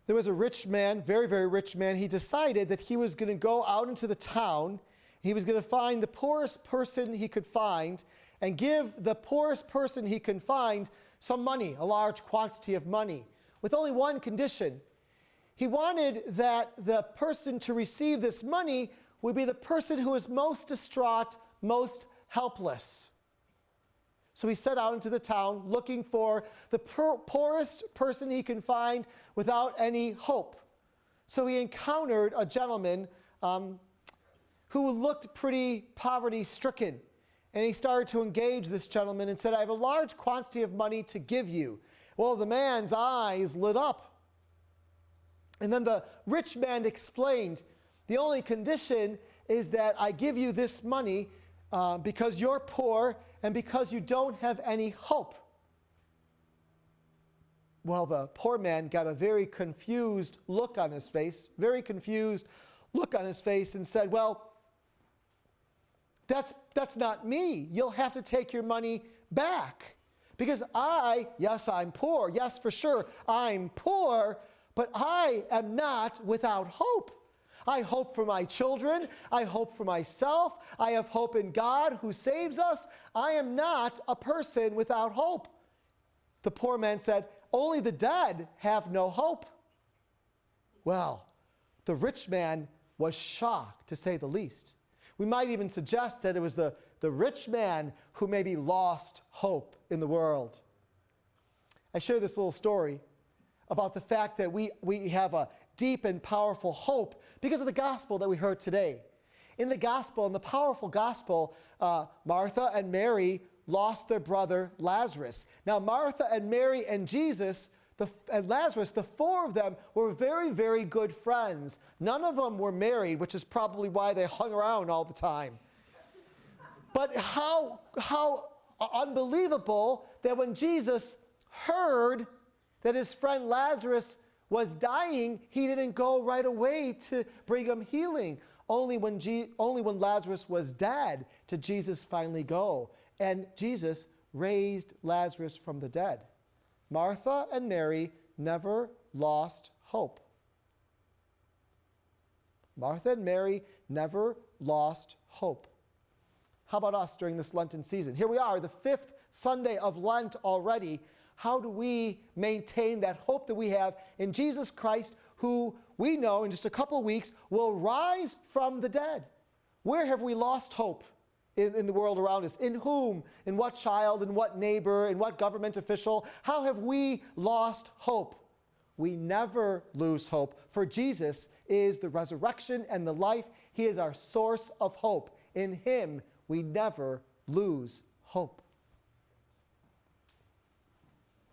There was a rich man, very, very rich man. He decided that he was going to go out into the town. He was going to find the poorest person he could find and give the poorest person he can find some money, a large quantity of money, with only one condition. He wanted that the person to receive this money would be the person who is most distraught, most helpless. So he set out into the town looking for the poorest person he can find without any hope. So he encountered a gentleman who looked pretty poverty-stricken. And he started to engage this gentleman and said, I have a large quantity of money to give you. Well, the man's eyes lit up. And then the rich man explained, the only condition is that I give you this money because you're poor and because you don't have any hope. Well, the poor man got a very confused look on his face, and said, well, that's not me. You'll have to take your money back. Because I'm poor. Yes, for sure, I'm poor, but I am not without hope. I hope for my children. I hope for myself. I have hope in God who saves us. I am not a person without hope. The poor man said, only the dead have no hope. Well, the rich man was shocked, to say the least. We might even suggest that it was the rich man who maybe lost hope in the world. I share this little story about the fact that we have a deep and powerful hope because of the gospel that we heard today. In the gospel, in the powerful gospel, Martha and Mary lost their brother Lazarus. Now, Martha and Mary and Jesus and Lazarus, the four of them were very, very good friends. None of them were married, which is probably why they hung around all the time. But how unbelievable that when Jesus heard that his friend Lazarus was dying, he didn't go right away to bring him healing. Only when Lazarus was dead did Jesus finally go. And Jesus raised Lazarus from the dead. Martha and Mary never lost hope. Martha and Mary never lost hope. How about us during this Lenten season? Here we are, the 5th Sunday of Lent already. How do we maintain that hope that we have in Jesus Christ, who we know in just a couple of weeks will rise from the dead? Where have we lost hope in the world around us? In whom? In what child? In what neighbor? In what government official? How have we lost hope? We never lose hope, for Jesus is the resurrection and the life. He is our source of hope. In him, we never lose hope.